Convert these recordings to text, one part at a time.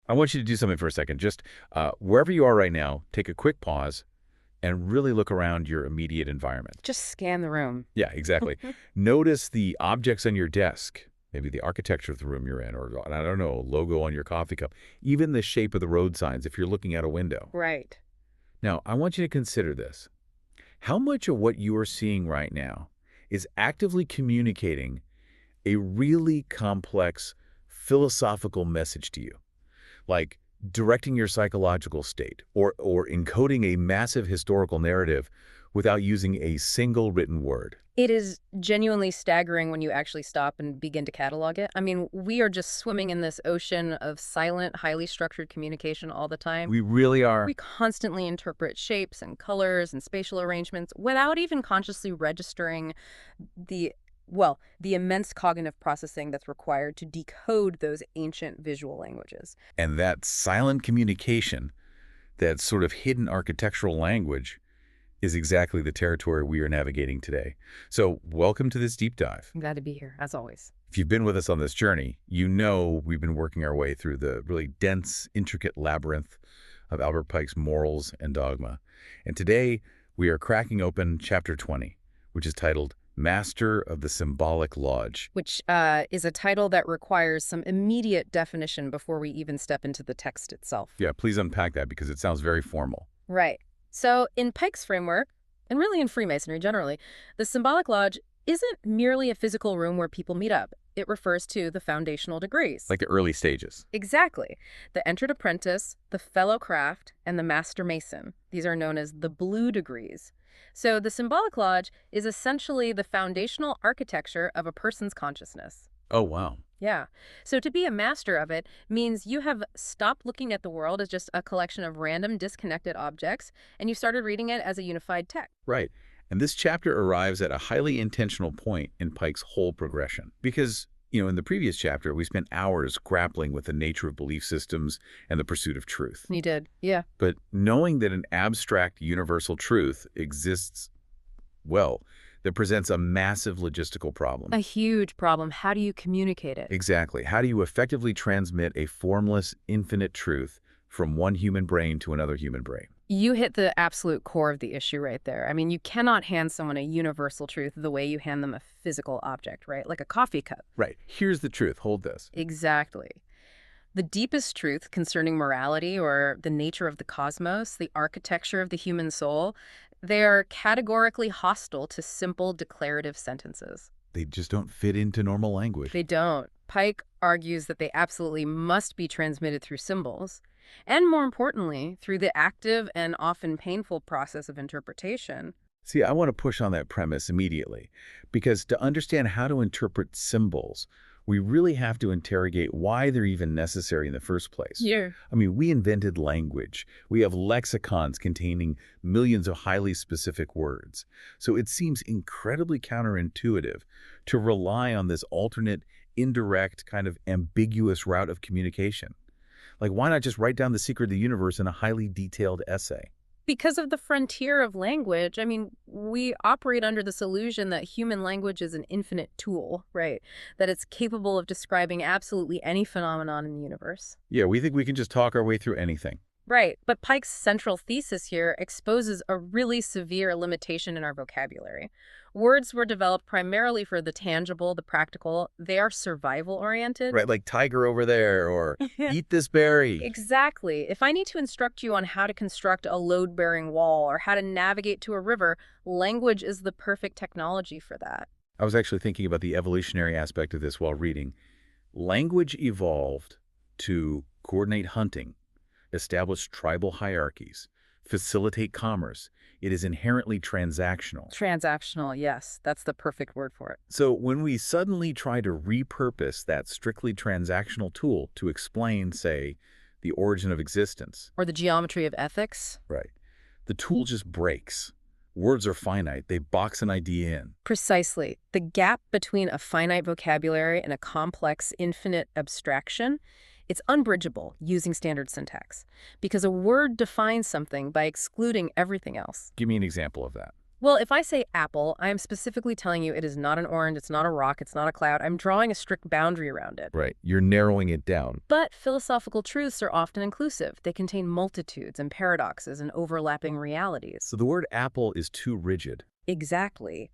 I want you to do something for a second. Just wherever you are right now, take a quick pause and really look around your immediate environment. Just scan the room. Yeah, exactly. Notice the objects on your desk, maybe the architecture of the room you're in, or I don't know, a logo on your coffee cup, even the shape of the road signs if you're looking out a window. Right. Now, I want you to consider this. How much of what you are seeing right now is actively communicating a really complex philosophical message to you, like directing your psychological state or encoding a massive historical narrative without using a single written word? It is genuinely staggering when you actually stop and begin to catalog it. I mean, we are just swimming in this ocean of silent, highly structured communication all the time. We really are. We constantly interpret shapes and colors and spatial arrangements without even consciously registering the, well, the immense cognitive processing that's required to decode those ancient visual languages. And that silent communication, that sort of hidden architectural language, is exactly the territory we are navigating today. So welcome to this deep dive. I'm glad to be here, as always. If you've been with us on this journey, you know we've been working our way through the really dense, intricate labyrinth of Albert Pike's Morals and Dogma. And today we are cracking open Chapter 20, which is titled Master of the Symbolic Lodge. Which is a title that requires some immediate definition before we even step into the text itself. Yeah, please unpack that because it sounds very formal. Right. So in Pike's framework, and really in Freemasonry generally, the Symbolic Lodge isn't merely a physical room where people meet up. It refers to the foundational degrees. Like the early stages. Exactly. The entered apprentice, the fellow craft, and the master mason. These are known as the blue degrees. So the Symbolic Lodge is essentially the foundational architecture of a person's consciousness. Oh, wow. Yeah. So to be a master of it means you have stopped looking at the world as just a collection of random disconnected objects, and you started reading it as a unified text. Right. And this chapter arrives at a highly intentional point in Pike's whole progression. Because, in the previous chapter, we spent hours grappling with the nature of belief systems and the pursuit of truth. You did, yeah. But knowing that an abstract universal truth exists, well, that presents a massive logistical problem. A huge problem. How do you communicate it? Exactly. How do you effectively transmit a formless, infinite truth from one human brain to another human brain? You hit the absolute core of the issue right there. I mean, you cannot hand someone a universal truth the way you hand them a physical object, right? Like a coffee cup. Right. Here's the truth. Hold this. Exactly. The deepest truth concerning morality or the nature of the cosmos, the architecture of the human soul, they are categorically hostile to simple declarative sentences. They just don't fit into normal language. They don't. Pike argues that they absolutely must be transmitted through symbols, and more importantly, through the active and often painful process of interpretation. See, I want to push on that premise immediately, because to understand how to interpret symbols, we really have to interrogate why they're even necessary in the first place. Yeah. I mean, we invented language. We have lexicons containing millions of highly specific words. So it seems incredibly counterintuitive to rely on this alternate, indirect, kind of ambiguous route of communication. Like, why not just write down the secret of the universe in a highly detailed essay? Because of the frontier of language, I mean, we operate under this illusion that human language is an infinite tool, right? That it's capable of describing absolutely any phenomenon in the universe. Yeah, we think we can just talk our way through anything. Right, but Pike's central thesis here exposes a really severe limitation in our vocabulary. Words were developed primarily for the tangible, the practical. They are survival-oriented. Right, like tiger over there or eat this berry. Exactly. If I need to instruct you on how to construct a load-bearing wall or how to navigate to a river, language is the perfect technology for that. I was actually thinking about the evolutionary aspect of this while reading. Language evolved to coordinate hunting, establish tribal hierarchies, facilitate commerce. It is inherently transactional. Transactional, yes. That's the perfect word for it. So when we suddenly try to repurpose that strictly transactional tool to explain, say, the origin of existence. Or the geometry of ethics. Right. The tool just breaks. Words are finite. They box an idea in. Precisely. The gap between a finite vocabulary and a complex, infinite abstraction, it's unbridgeable using standard syntax, because a word defines something by excluding everything else. Give me an example of that. Well, if I say apple, I am specifically telling you it is not an orange, it's not a rock, it's not a cloud. I'm drawing a strict boundary around it. Right. You're narrowing it down. But philosophical truths are often inclusive. They contain multitudes and paradoxes and overlapping realities. So the word apple is too rigid. Exactly.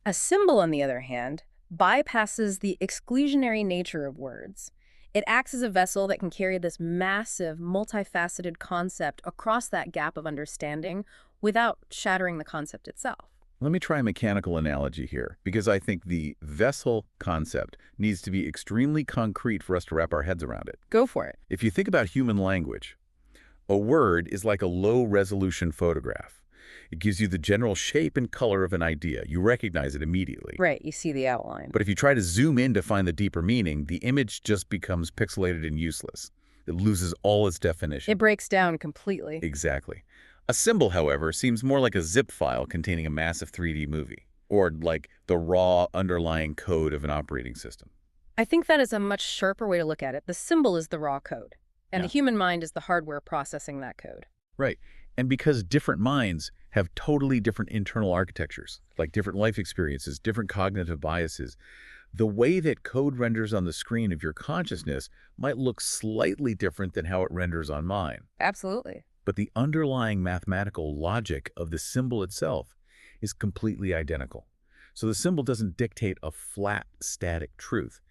A symbol, on the other hand, bypasses the exclusionary nature of words. It acts as a vessel that can carry this massive, multifaceted concept across that gap of understanding without shattering the concept itself. Let me try a mechanical analogy here, because I think the vessel concept needs to be extremely concrete for us to wrap our heads around it. Go for it. If you think about human language, a word is like a low-resolution photograph. It gives you the general shape and color of an idea. You recognize it immediately. Right, you see the outline. But if you try to zoom in to find the deeper meaning, the image just becomes pixelated and useless. It loses all its definition. It breaks down completely. Exactly. A symbol, however, seems more like a zip file containing a massive 3D movie, or like the raw underlying code of an operating system. I think that is a much sharper way to look at it. The symbol is the raw code, and Yeah. the human mind is the hardware processing that code. Right. And because different minds have totally different internal architectures, like different life experiences, different cognitive biases, the way that code renders on the screen of your consciousness might look slightly different than how it renders on mine. Absolutely. But the underlying mathematical logic of the symbol itself is completely identical. So the symbol doesn't dictate a flat, static truth.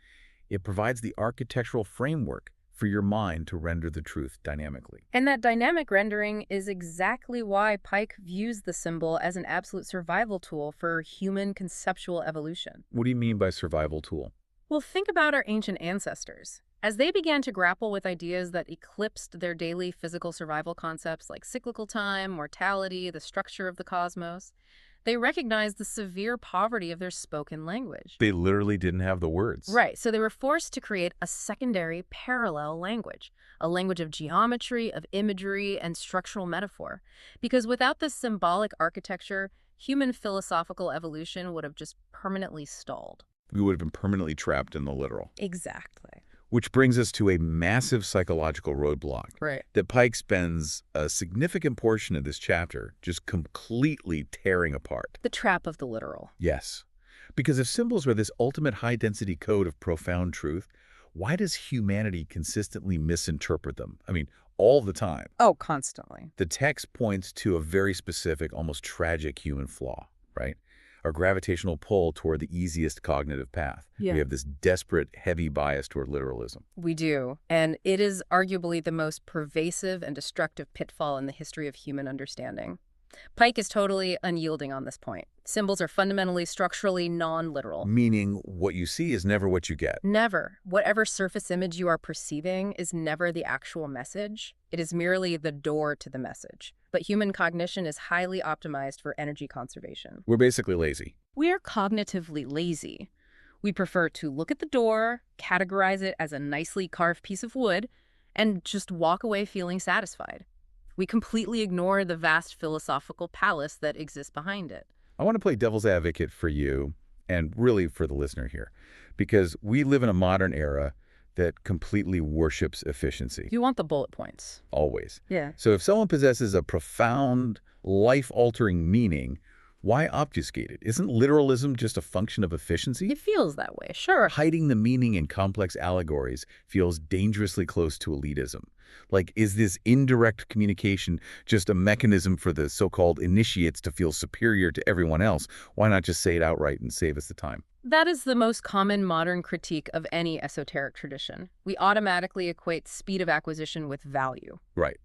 It provides the architectural framework for your mind to render the truth dynamically. And that dynamic rendering is exactly why Pike views the symbol as an absolute survival tool for human conceptual evolution. What do you mean by survival tool? Well, think about our ancient ancestors. As they began to grapple with ideas that eclipsed their daily physical survival concepts like cyclical time, mortality, the structure of the cosmos, they recognized the severe poverty of their spoken language. They literally didn't have the words. Right, so they were forced to create a secondary parallel language, a language of geometry, of imagery, and structural metaphor. Because without this symbolic architecture, human philosophical evolution would have just permanently stalled. We would have been permanently trapped in the literal. Exactly. Which brings us to a massive psychological roadblock Right. that Pike spends a significant portion of this chapter just completely tearing apart. The trap of the literal. Yes. Because if symbols are this ultimate high-density code of profound truth, why does humanity consistently misinterpret them? I mean, all the time. Oh, constantly. The text points to a very specific, almost tragic human flaw, right? Our gravitational pull toward the easiest cognitive path. Yeah. We have this desperate, heavy bias toward literalism. We do. And it is arguably the most pervasive and destructive pitfall in the history of human understanding. Pike is totally unyielding on this point. Symbols are fundamentally structurally non-literal. Meaning what you see is never what you get. Never. Whatever surface image you are perceiving is never the actual message. It is merely the door to the message. But human cognition is highly optimized for energy conservation. We're basically lazy. We are cognitively lazy. We prefer to look at the door, categorize it as a nicely carved piece of wood, and just walk away feeling satisfied. We completely ignore the vast philosophical palace that exists behind it. I want to play devil's advocate for you and really for the listener here, because we live in a modern era that completely worships efficiency. You want the bullet points. Always. Yeah. So if someone possesses a profound, life-altering meaning, why obfuscate it? Isn't literalism just a function of efficiency? It feels that way, sure. Hiding the meaning in complex allegories feels dangerously close to elitism. Like, is this indirect communication just a mechanism for the so-called initiates to feel superior to everyone else? Why not just say it outright and save us the time? That is the most common modern critique of any esoteric tradition. We automatically equate speed of acquisition with value. Right.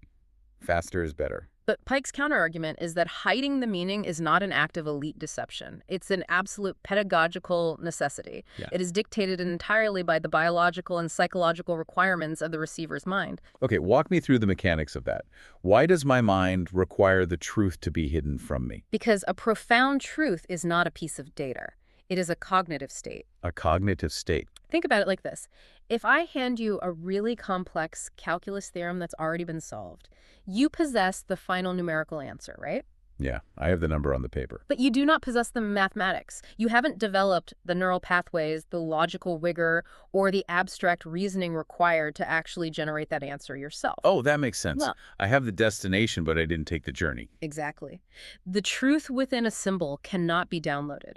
Faster is better. But Pike's counterargument is that hiding the meaning is not an act of elite deception. It's an absolute pedagogical necessity. Yeah. It is dictated entirely by the biological and psychological requirements of the receiver's mind. Okay, walk me through the mechanics of that. Why does my mind require the truth to be hidden from me? Because a profound truth is not a piece of data. It is a cognitive state. A cognitive state. Think about it like this. If I hand you a really complex calculus theorem that's already been solved, you possess the final numerical answer, right? Yeah, I have the number on the paper. But you do not possess the mathematics. You haven't developed the neural pathways, the logical rigor, or the abstract reasoning required to actually generate that answer yourself. Oh, that makes sense. Well, I have the destination, but I didn't take the journey. exactly. The truth within a symbol cannot be downloaded.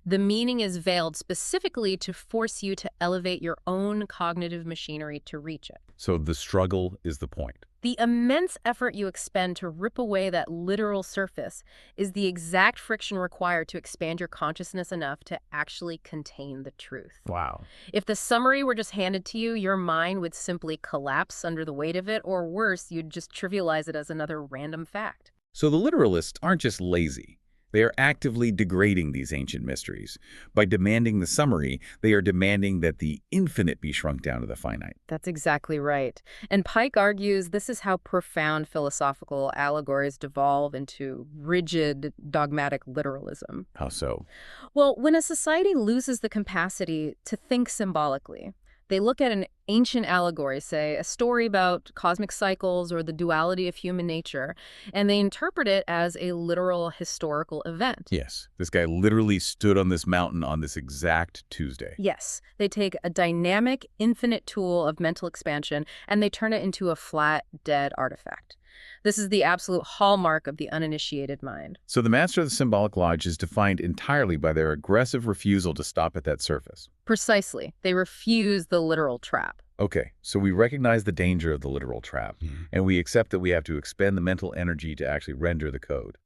The meaning is veiled specifically to force you to elevate your own cognitive machinery to reach it. So the struggle is the point. The immense effort you expend to rip away that literal surface is the exact friction required to expand your consciousness enough to actually contain the truth. Wow. If the summary were just handed to you, your mind would simply collapse under the weight of it, or worse, you'd just trivialize it as another random fact. So the literalists aren't just lazy. They are actively degrading these ancient mysteries. By demanding the summary, they are demanding that the infinite be shrunk down to the finite. That's exactly right. And Pike argues this is how profound philosophical allegories devolve into rigid, dogmatic literalism. How so? Well, when a society loses the capacity to think symbolically, they look at an ancient allegory, say a story about cosmic cycles or the duality of human nature, and they interpret it as a literal historical event. Yes, this guy literally stood on this mountain on this exact Tuesday. Yes, they take a dynamic, infinite tool of mental expansion and they turn it into a flat, dead artifact. This is the absolute hallmark of the uninitiated mind. So the master of the Symbolic Lodge is defined entirely by their aggressive refusal to stop at that surface. Precisely. They refuse the literal trap. Okay, so we recognize the danger of the literal trap, and we accept that we have to expend the mental energy to actually render the code.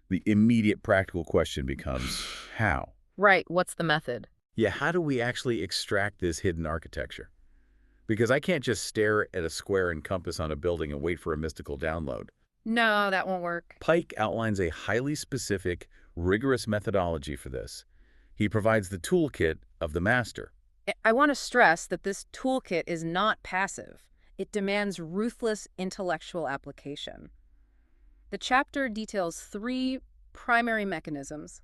The immediate practical question becomes, how? Right, what's the method? Yeah, how do we actually extract this hidden architecture? Because I can't just stare at a square and compass on a building and wait for a mystical download. No, that won't work. Pike outlines a highly specific, rigorous methodology for this. He provides the toolkit of the master. I want to stress that this toolkit is not passive. It demands ruthless intellectual application. The chapter details 3 primary mechanisms: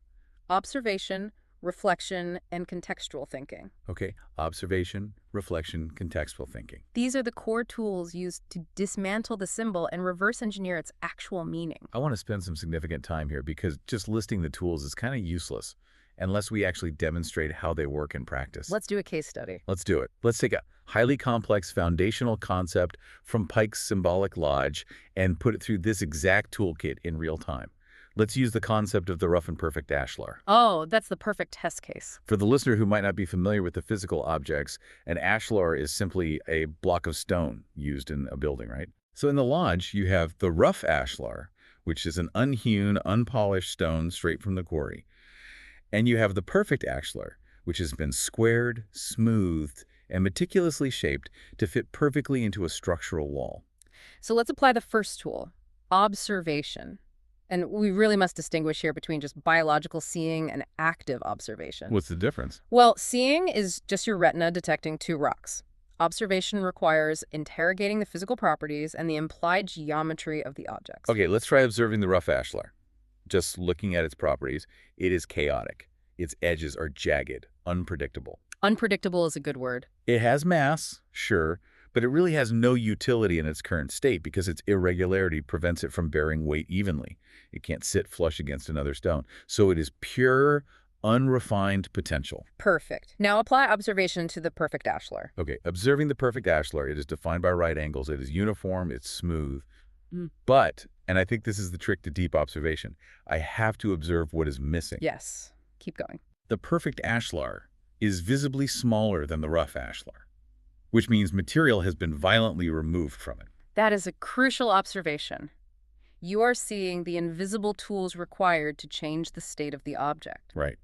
observation, reflection, and contextual thinking. Okay, observation, reflection, contextual thinking. These are the core tools used to dismantle the symbol and reverse engineer its actual meaning. I want to spend some significant time here because just listing the tools is kind of useless unless we actually demonstrate how they work in practice. Let's do a case study. Let's do it. Let's take a highly complex foundational concept from Pike's Symbolic Lodge and put it through this exact toolkit in real time. Let's use the concept of the rough and perfect ashlar. Oh, that's the perfect test case. For the listener who might not be familiar with the physical objects, an ashlar is simply a block of stone used in a building, right? So in the lodge, you have the rough ashlar, which is an unhewn, unpolished stone straight from the quarry. And you have the perfect ashlar, which has been squared, smoothed, and meticulously shaped to fit perfectly into a structural wall. So let's apply the first tool, observation. And we really must distinguish here between just biological seeing and active observation. What's the difference? Well, seeing is just your retina detecting 2 rocks. Observation requires interrogating the physical properties and the implied geometry of the objects. Okay, let's try observing the rough ashlar. Just looking at its properties, it is chaotic. Its edges are jagged, unpredictable. Unpredictable is a good word. It has mass, sure, but it really has no utility in its current state because its irregularity prevents it from bearing weight evenly. It can't sit flush against another stone. So it is pure, unrefined potential. Perfect. Now apply observation to the perfect ashlar. Okay, observing the perfect ashlar, it is defined by right angles. It is uniform, it's smooth. But, and I think this is the trick to deep observation, I have to observe what is missing. Yes. Keep going. The perfect ashlar is visibly smaller than the rough ashlar, which means material has been violently removed from it. That is a crucial observation. You are seeing the invisible tools required to change the state of the object. Right.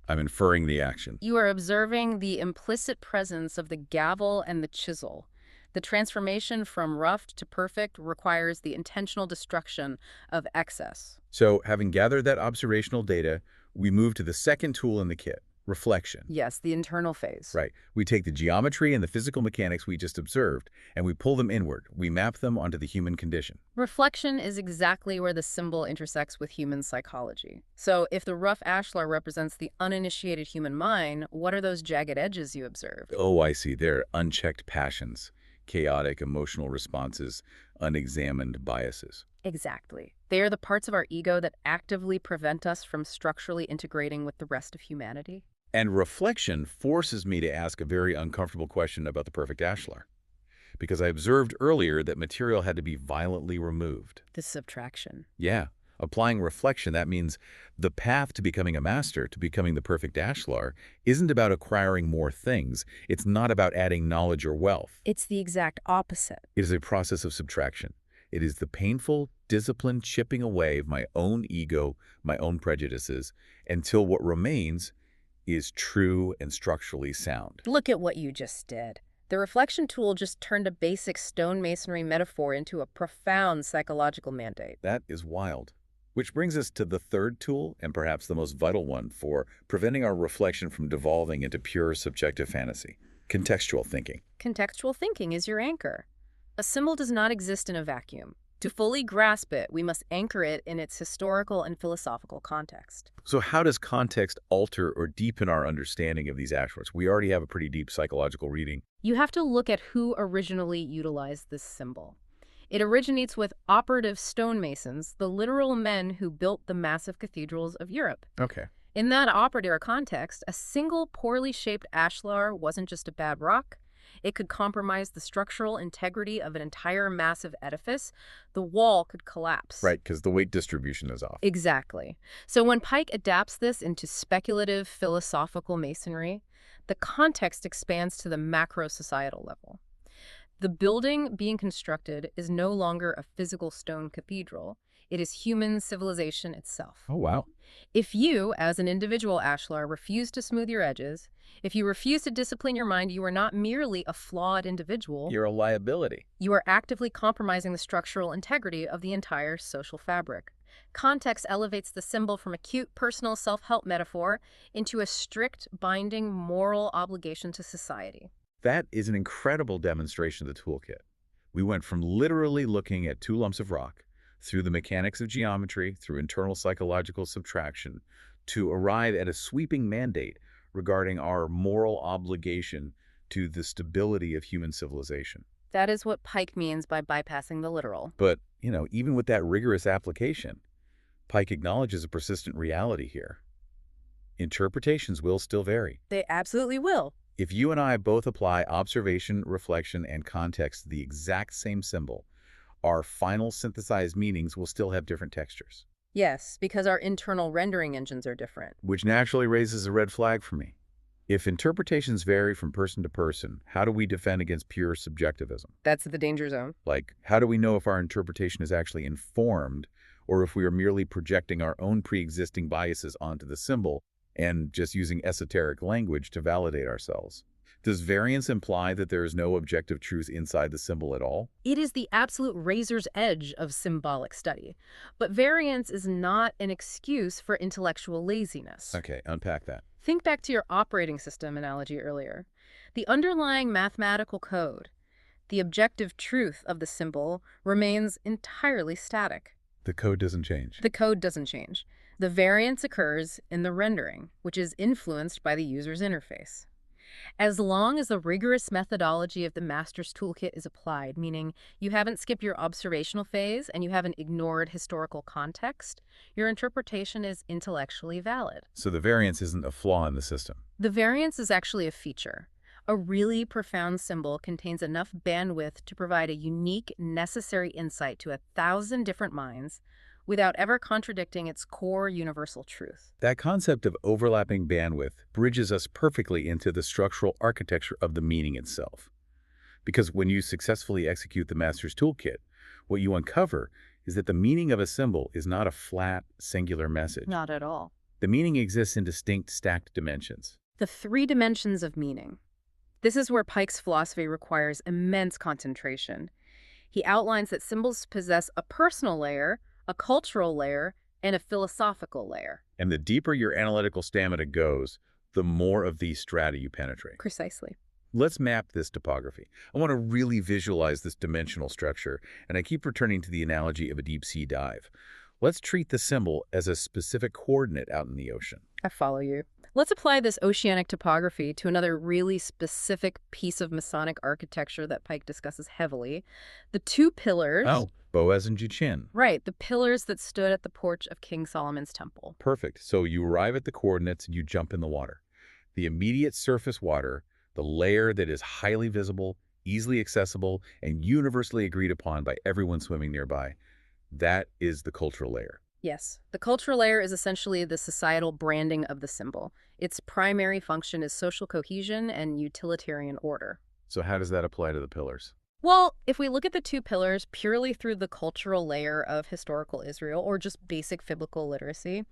I'm inferring the action. You are observing the implicit presence of the gavel and the chisel. The transformation from rough to perfect requires the intentional destruction of excess. So, having gathered that observational data, we move to the second tool in the kit, reflection. Yes, the internal phase. Right. We take the geometry and the physical mechanics we just observed, and we pull them inward. We map them onto the human condition. Reflection is exactly where the symbol intersects with human psychology. So if the rough ashlar represents the uninitiated human mind, what are those jagged edges you observed? Oh, I see. They're unchecked passions. chaotic emotional responses, unexamined biases. Exactly. They are the parts of our ego that actively prevent us from structurally integrating with the rest of humanity. And reflection forces me to ask a very uncomfortable question about the perfect ashlar, because I observed earlier that material had to be violently removed. The subtraction. Yeah, applying reflection, that means the path to becoming a master, to becoming the perfect ashlar, isn't about acquiring more things. It's not about adding knowledge or wealth. It's the exact opposite. It is a process of subtraction. It is the painful, disciplined chipping away of my own ego, my own prejudices, until what remains is true and structurally sound. Look at what you just did. The reflection tool just turned a basic stonemasonry metaphor into a profound psychological mandate. That is wild. Which brings us to the third tool, and perhaps the most vital one, for preventing our reflection from devolving into pure subjective fantasy: contextual thinking. Contextual thinking is your anchor. A symbol does not exist in a vacuum. To fully grasp it, we must anchor it in its historical and philosophical context. So how does context alter or deepen our understanding of these ashlars? We already have a pretty deep psychological reading. You have to look at who originally utilized this symbol. It originates with operative stonemasons, the literal men who built the massive cathedrals of Europe. Okay. In that operative context, a single poorly shaped ashlar wasn't just a bad rock. It could compromise the structural integrity of an entire massive edifice. The wall could collapse. Right, because the weight distribution is off. Exactly. So when Pike adapts this into speculative philosophical masonry, the context expands to the macro-societal level. The building being constructed is no longer a physical stone cathedral. It is human civilization itself. Oh, wow. If you, as an individual ashlar, refuse to smooth your edges, if you refuse to discipline your mind, you are not merely a flawed individual. You're a liability. You are actively compromising the structural integrity of the entire social fabric. Context elevates the symbol from a cute personal self-help metaphor into a strict, binding moral obligation to society. That is an incredible demonstration of the toolkit. We went from literally looking at two lumps of rock, through the mechanics of geometry, through internal psychological subtraction, to arrive at a sweeping mandate regarding our moral obligation to the stability of human civilization. That is what Pike means by bypassing the literal. But, even with that rigorous application, Pike acknowledges a persistent reality here. Interpretations will still vary. They absolutely will. If you and I both apply observation, reflection, and context to the exact same symbol, our final synthesized meanings will still have different textures. Yes, because our internal rendering engines are different. Which naturally raises a red flag for me. If interpretations vary from person to person, how do we defend against pure subjectivism? That's the danger zone. Like, how do we know if our interpretation is actually informed, or if we are merely projecting our own pre-existing biases onto the symbol and just using esoteric language to validate ourselves? Does variance imply that there is no objective truth inside the symbol at all? It is the absolute razor's edge of symbolic study. But variance is not an excuse for intellectual laziness. Okay, unpack that. Think back to your operating system analogy earlier. The underlying mathematical code, the objective truth of the symbol, remains entirely static. The code doesn't change. The code doesn't change. The variance occurs in the rendering, which is influenced by the user's interface. As long as the rigorous methodology of the master's toolkit is applied, meaning you haven't skipped your observational phase and you haven't ignored historical context, your interpretation is intellectually valid. So the variance isn't a flaw in the system. The variance is actually a feature. A really profound symbol contains enough bandwidth to provide a unique, necessary insight to 1,000 different minds without ever contradicting its core universal truth. That concept of overlapping bandwidth bridges us perfectly into the structural architecture of the meaning itself. Because when you successfully execute the master's toolkit, what you uncover is that the meaning of a symbol is not a flat, singular message. Not at all. The meaning exists in distinct, stacked dimensions. The 3 dimensions of meaning. This is where Pike's philosophy requires immense concentration. He outlines that symbols possess a personal layer, a cultural layer, and a philosophical layer. And the deeper your analytical stamina goes, the more of these strata you penetrate. Precisely. Let's map this topography. I want to really visualize this dimensional structure, and I keep returning to the analogy of a deep-sea dive. Let's treat the symbol as a specific coordinate out in the ocean. I follow you. Let's apply this oceanic topography to another really specific piece of Masonic architecture that Pike discusses heavily. The two pillars, Oh, Boaz and Jachin. right, the pillars that stood at the porch of King Solomon's temple. Perfect. So you arrive at the coordinates and you jump in the water. The immediate surface water, the layer that is highly visible, easily accessible, and universally agreed upon by everyone swimming nearby, that is the cultural layer. Yes, the cultural layer is essentially the societal branding of the symbol. Its primary function is social cohesion and utilitarian order. So how does that apply to the pillars? Well, if we look at the two pillars purely through the cultural layer of historical Israel or just basic biblical literacy,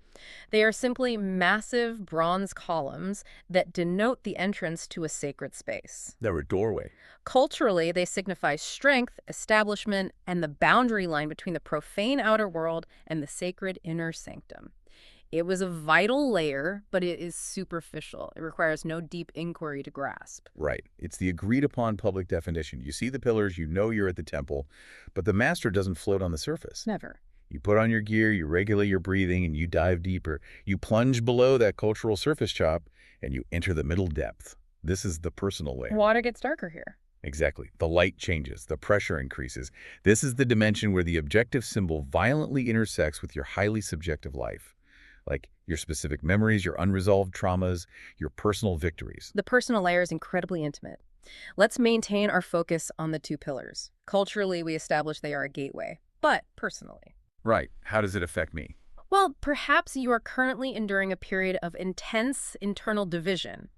they are simply massive bronze columns that denote the entrance to a sacred space. They're a doorway. Culturally, they signify strength, establishment, and the boundary line between the profane outer world and the sacred inner sanctum. It was a vital layer, but it is superficial. It requires no deep inquiry to grasp. Right. It's the agreed-upon public definition. You see the pillars, you know you're at the temple, but the master doesn't float on the surface. Never. You put on your gear, you regulate your breathing, and you dive deeper. You plunge below that cultural surface chop, and you enter the middle depth. This is the personal layer. Water gets darker here. Exactly. The light changes, the pressure increases. This is the dimension where the objective symbol violently intersects with your highly subjective life. Like your specific memories, your unresolved traumas, your personal victories. The personal layer is incredibly intimate. Let's maintain our focus on the two pillars. Culturally, we establish they are a gateway, but personally. Right. How does it affect me? Well, perhaps you are currently enduring a period of intense internal division.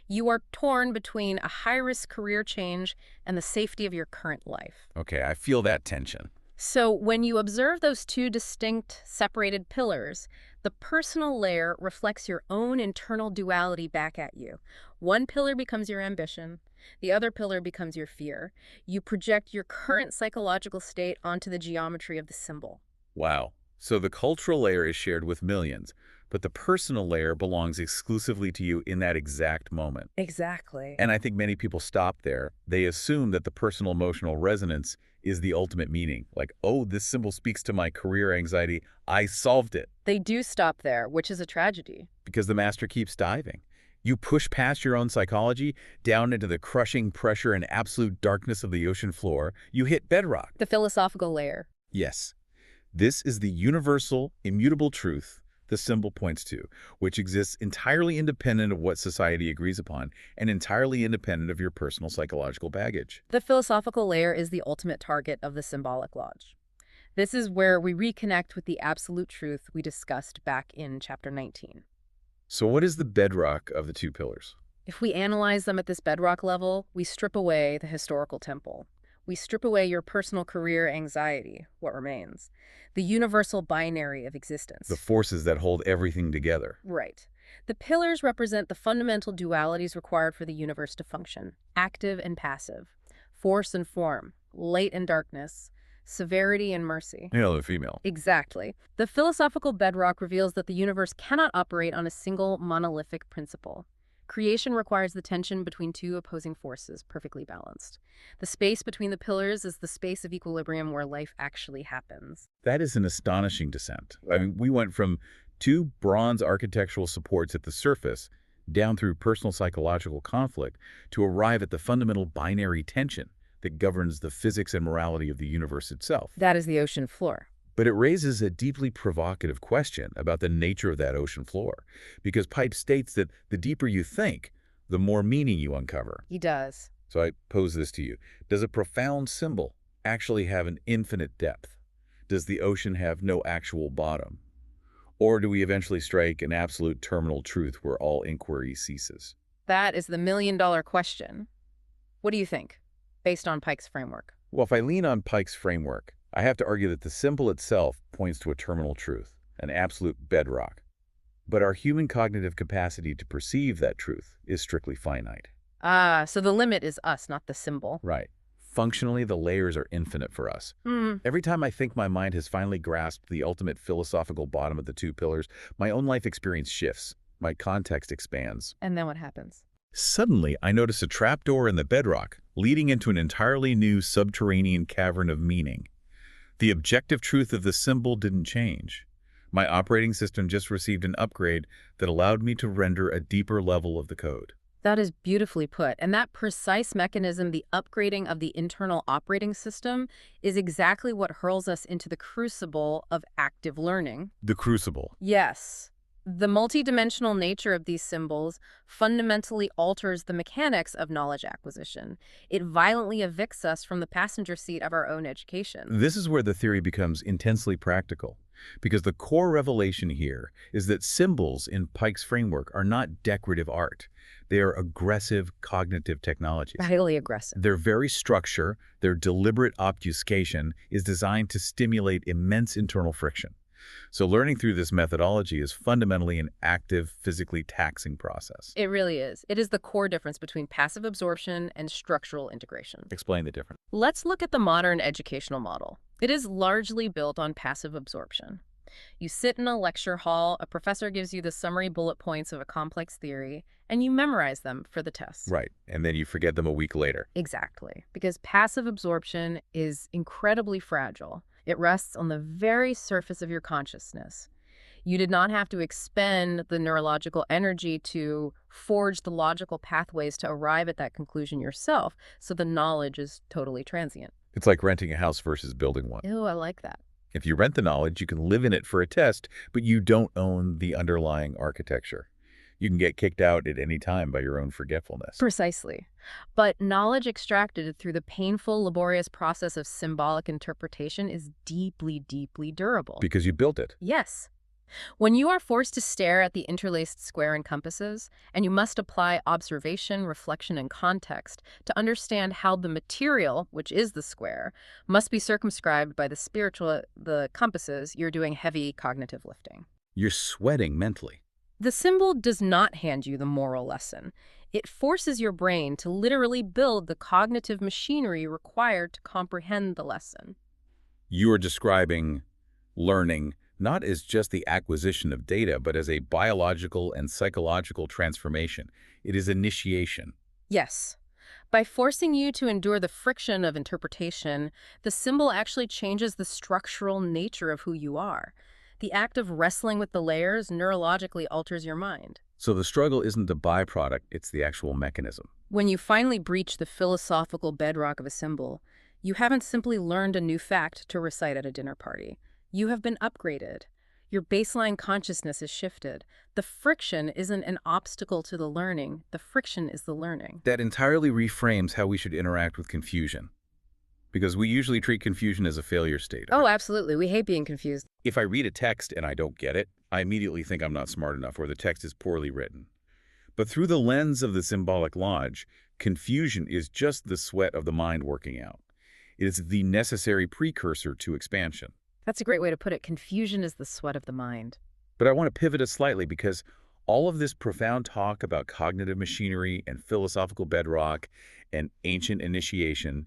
You are torn between a high-risk career change and the safety of your current life. Okay, I feel that tension. So when you observe those two distinct, separated pillars, the personal layer reflects your own internal duality back at you. One pillar becomes your ambition. The other pillar becomes your fear. You project your current psychological state onto the geometry of the symbol. Wow. So the cultural layer is shared with millions, but the personal layer belongs exclusively to you in that exact moment. Exactly. And I think many people stop there. They assume that the personal emotional resonance is the ultimate meaning. Like, oh, this symbol speaks to my career anxiety. I solved it. They do stop there, which is a tragedy. Because the master keeps diving. You push past your own psychology down into the crushing pressure and absolute darkness of the ocean floor. You hit bedrock. The philosophical layer. Yes. This is the universal, immutable truth the symbol points to, which exists entirely independent of what society agrees upon and entirely independent of your personal psychological baggage. The philosophical layer is the ultimate target of the Symbolic Lodge. This is where we reconnect with the absolute truth we discussed back in Chapter 19. So what is the bedrock of the two pillars? If we analyze them at this bedrock level, we strip away the historical temple. We strip away your personal career anxiety, what remains. The universal binary of existence. The forces that hold everything together. Right. The pillars represent the fundamental dualities required for the universe to function. Active and passive. Force and form. Light and darkness. Severity and mercy. Male and female. Exactly. The philosophical bedrock reveals that the universe cannot operate on a single monolithic principle. Creation requires the tension between two opposing forces, perfectly balanced. The space between the pillars is the space of equilibrium where life actually happens. That is an astonishing descent. I mean, we went from two bronze architectural supports at the surface down through personal psychological conflict to arrive at the fundamental binary tension that governs the physics and morality of the universe itself. That is the ocean floor. But it raises a deeply provocative question about the nature of that ocean floor, because Pike states that the deeper you think, the more meaning you uncover. He does. So I pose this to you. Does a profound symbol actually have an infinite depth? Does the ocean have no actual bottom? Or do we eventually strike an absolute terminal truth where all inquiry ceases? That is the million-dollar question. What do you think, based on Pike's framework? Well, if I lean on Pike's framework, I have to argue that the symbol itself points to a terminal truth, an absolute bedrock. But our human cognitive capacity to perceive that truth is strictly finite. Ah, so the limit is us, not the symbol. Right. Functionally, the layers are infinite for us. Every time I think my mind has finally grasped the ultimate philosophical bottom of the two pillars, my own life experience shifts. My context expands. And then what happens? Suddenly, I notice a trapdoor in the bedrock, leading into an entirely new subterranean cavern of meaning. The objective truth of the symbol didn't change, My operating system just received an upgrade that allowed me to render a deeper level of the code. That is beautifully put. And that precise mechanism, the upgrading of the internal operating system, is exactly what hurls us into the crucible of active learning. The crucible. Yes. The multidimensional nature of these symbols fundamentally alters the mechanics of knowledge acquisition. It violently evicts us from the passenger seat of our own education. This is where the theory becomes intensely practical, because the core revelation here is that symbols in Pike's framework are not decorative art. They are aggressive cognitive technologies. Highly aggressive. Their very structure, their deliberate obfuscation, is designed to stimulate immense internal friction. So learning through this methodology is fundamentally an active, physically taxing process. It really is. It is the core difference between passive absorption and structural integration. Explain the difference. Let's look at the modern educational model. It is largely built on passive absorption. You sit in a lecture hall, a professor gives you the summary bullet points of a complex theory, and you memorize them for the test. Right, and then you forget them a week later. Exactly, because passive absorption is incredibly fragile. It rests on the very surface of your consciousness. You did not have to expend the neurological energy to forge the logical pathways to arrive at that conclusion yourself, so the knowledge is totally transient. It's like renting a house versus building one. Ew, I like that. If you rent the knowledge, you can live in it for a test, but you don't own the underlying architecture. You can get kicked out at any time by your own forgetfulness. Precisely. But knowledge extracted through the painful, laborious process of symbolic interpretation is deeply, deeply durable. Because you built it. Yes. When you are forced to stare at the interlaced square and compasses, and you must apply observation, reflection, and context to understand how the material, which is the square, must be circumscribed by the compasses, you're doing heavy cognitive lifting. You're sweating mentally. The symbol does not hand you the moral lesson. It forces your brain to literally build the cognitive machinery required to comprehend the lesson. You are describing learning not as just the acquisition of data, but as a biological and psychological transformation. It is initiation. Yes. By forcing you to endure the friction of interpretation, the symbol actually changes the structural nature of who you are. The act of wrestling with the layers neurologically alters your mind. So the struggle isn't the byproduct, it's the actual mechanism. When you finally breach the philosophical bedrock of a symbol, you haven't simply learned a new fact to recite at a dinner party. You have been upgraded. Your baseline consciousness is shifted. The friction isn't an obstacle to the learning. The friction is the learning. That entirely reframes how we should interact with confusion. Because we usually treat confusion as a failure state. Oh, absolutely. We hate being confused. If I read a text and I don't get it, I immediately think I'm not smart enough or the text is poorly written. But through the lens of the Symbolic Lodge, confusion is just the sweat of the mind working out. It is the necessary precursor to expansion. That's a great way to put it. Confusion is the sweat of the mind. But I want to pivot it slightly because all of this profound talk about cognitive machinery and philosophical bedrock and ancient initiation,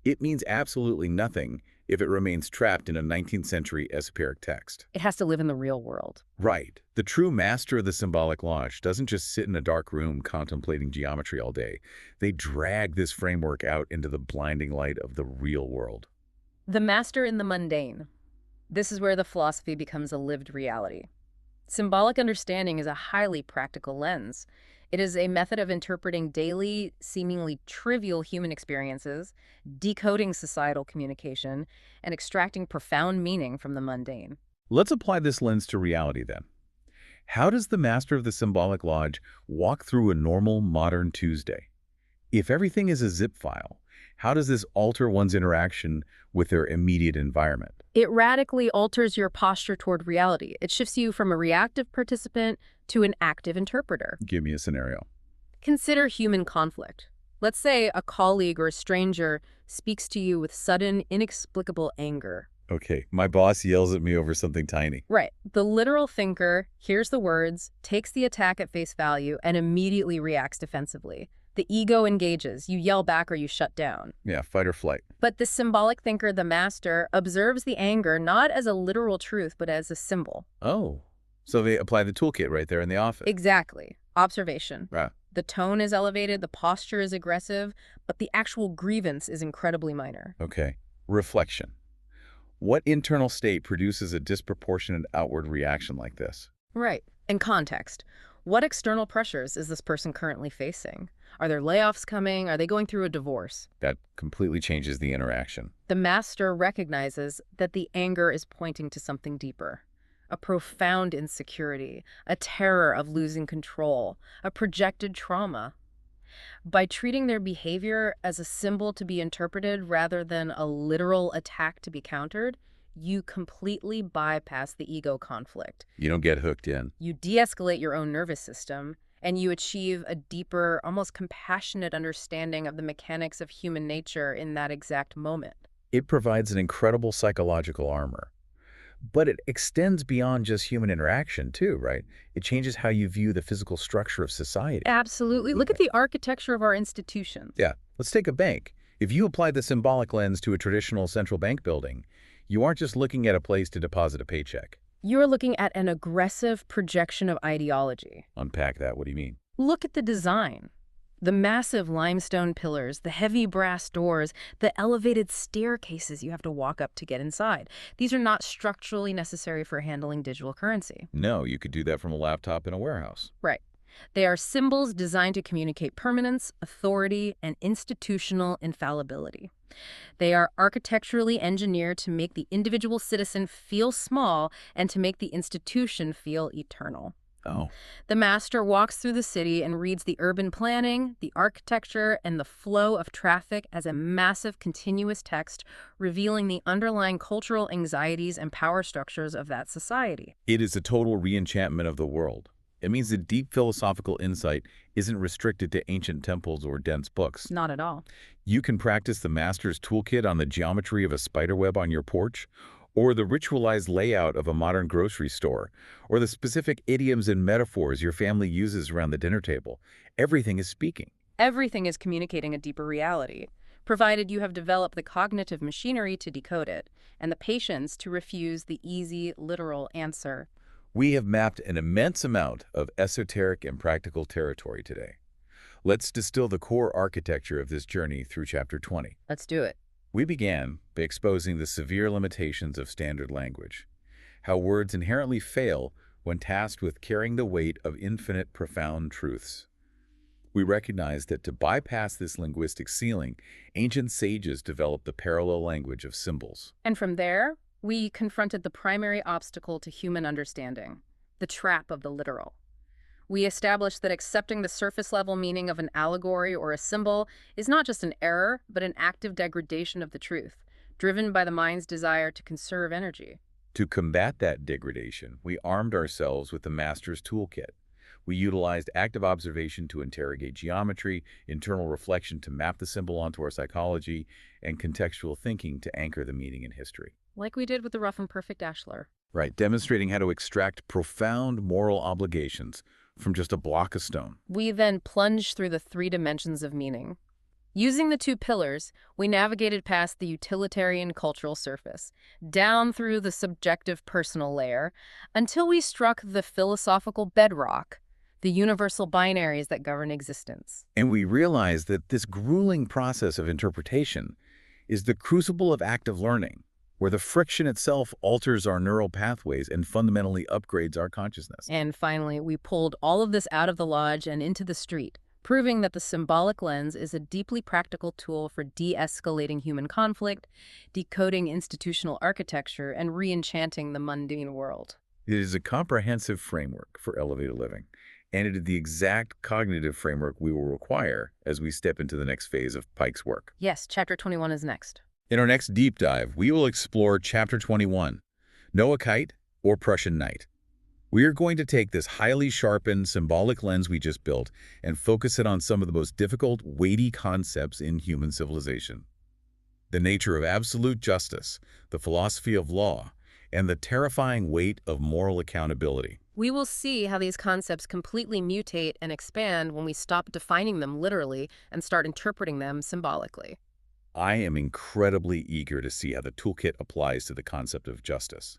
it means absolutely nothing if it remains trapped in a 19th century esoteric text. It has to live in the real world. Right. The true master of the Symbolic Lodge doesn't just sit in a dark room contemplating geometry all day. They drag this framework out into the blinding light of the real world. The master in the mundane. This is where the philosophy becomes a lived reality. Symbolic understanding is a highly practical lens. It is a method of interpreting daily, seemingly trivial human experiences, decoding societal communication, and extracting profound meaning from the mundane. Let's apply this lens to reality then. How does the master of the Symbolic Lodge walk through a normal modern Tuesday? If everything is a zip file, how does this alter one's interaction with their immediate environment? It radically alters your posture toward reality. It shifts you from a reactive participant to an active interpreter. Give me a scenario. Consider human conflict. Let's say a colleague or a stranger speaks to you with sudden, inexplicable anger. Okay, my boss yells at me over something tiny. Right. The literal thinker hears the words, takes the attack at face value, and immediately reacts defensively. The ego engages. You yell back or you shut down. Yeah, fight or flight. But the symbolic thinker, the master, observes the anger not as a literal truth, but as a symbol. Oh, so they apply the toolkit right there in the office. Exactly. Observation. Right. The tone is elevated, the posture is aggressive, but the actual grievance is incredibly minor. Okay. Reflection. What internal state produces a disproportionate outward reaction like this? Right. And context. What external pressures is this person currently facing? Are there layoffs coming? Are they going through a divorce? That completely changes the interaction. The master recognizes that the anger is pointing to something deeper. A profound insecurity, a terror of losing control, a projected trauma. By treating their behavior as a symbol to be interpreted rather than a literal attack to be countered, you completely bypass the ego conflict. You don't get hooked in. You de-escalate your own nervous system, and you achieve a deeper, almost compassionate understanding of the mechanics of human nature in that exact moment. It provides an incredible psychological armor. But it extends beyond just human interaction, too, right? It changes how you view the physical structure of society. Absolutely. Look at the architecture of our institutions. Yeah, let's take a bank. If you apply the symbolic lens to a traditional central bank building, you aren't just looking at a place to deposit a paycheck. You're looking at an aggressive projection of ideology. Unpack that. What do you mean? Look at the design. The massive limestone pillars, the heavy brass doors, the elevated staircases you have to walk up to get inside. These are not structurally necessary for handling digital currency. No, you could do that from a laptop in a warehouse. Right. They are symbols designed to communicate permanence, authority, and institutional infallibility. They are architecturally engineered to make the individual citizen feel small and to make the institution feel eternal. Oh, The master walks through the city and reads the urban planning, the architecture, and the flow of traffic as a massive continuous text, revealing the underlying cultural anxieties and power structures of that society. it is a total re-enchantment of the world. It means that deep philosophical insight isn't restricted to ancient temples or dense books. Not at all. You can practice the master's toolkit on the geometry of a spiderweb on your porch, or the ritualized layout of a modern grocery store, or the specific idioms and metaphors your family uses around the dinner table. Everything is speaking. Everything is communicating a deeper reality, provided you have developed the cognitive machinery to decode it and the patience to refuse the easy, literal answer. We have mapped an immense amount of esoteric and practical territory today. Let's distill the core architecture of this journey through Chapter 20. Let's do it. We began by exposing the severe limitations of standard language, how words inherently fail when tasked with carrying the weight of infinite, profound truths. We recognized that to bypass this linguistic ceiling, ancient sages developed the parallel language of symbols. And from there, we confronted the primary obstacle to human understanding, the trap of the literal. We established that accepting the surface-level meaning of an allegory or a symbol is not just an error, but an active degradation of the truth, driven by the mind's desire to conserve energy. To combat that degradation, we armed ourselves with the master's toolkit. We utilized active observation to interrogate geometry, internal reflection to map the symbol onto our psychology, and contextual thinking to anchor the meaning in history. Like we did with the rough and perfect ashlar. Right, demonstrating how to extract profound moral obligations from just a block of stone. We then plunged through the 3 dimensions of meaning. Using the 2 pillars, we navigated past the utilitarian cultural surface, down through the subjective personal layer, until we struck the philosophical bedrock, the universal binaries that govern existence. And we realized that this grueling process of interpretation is the crucible of active learning, where the friction itself alters our neural pathways and fundamentally upgrades our consciousness. And finally, we pulled all of this out of the lodge and into the street, proving that the symbolic lens is a deeply practical tool for de-escalating human conflict, decoding institutional architecture, and re-enchanting the mundane world. It is a comprehensive framework for elevated living, and it is the exact cognitive framework we will require as we step into the next phase of Pike's work. Yes, Chapter 21 is next. In our next deep dive, we will explore Chapter 21, Noahite or Prussian Knight. We are going to take this highly sharpened symbolic lens we just built and focus it on some of the most difficult, weighty concepts in human civilization. The nature of absolute justice, the philosophy of law, and the terrifying weight of moral accountability. We will see how these concepts completely mutate and expand when we stop defining them literally and start interpreting them symbolically. I am incredibly eager to see how the toolkit applies to the concept of justice.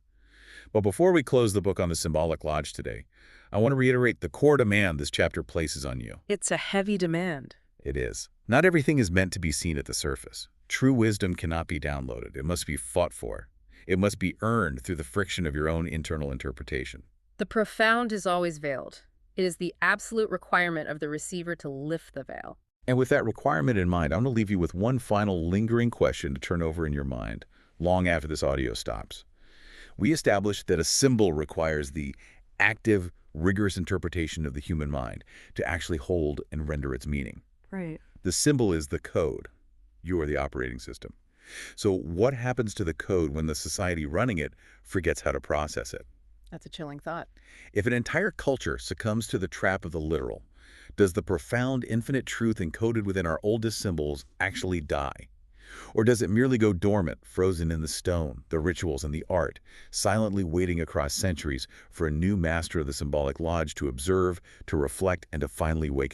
But before we close the book on the Symbolic Lodge today, I want to reiterate the core demand this chapter places on you. It's a heavy demand. It is. Not everything is meant to be seen at the surface. True wisdom cannot be downloaded. It must be fought for. It must be earned through the friction of your own internal interpretation. The profound is always veiled. It is the absolute requirement of the receiver to lift the veil. And with that requirement in mind, I'm going to leave you with one final lingering question to turn over in your mind long after this audio stops. We established that a symbol requires the active, rigorous interpretation of the human mind to actually hold and render its meaning. Right. The symbol is the code. You are the operating system. So what happens to the code when the society running it forgets how to process it? That's a chilling thought. If an entire culture succumbs to the trap of the literal, does the profound infinite truth encoded within our oldest symbols actually die? Or does it merely go dormant, frozen in the stone, the rituals, and the art, silently waiting across centuries for a new master of the Symbolic Lodge to observe, to reflect, and to finally wake it up?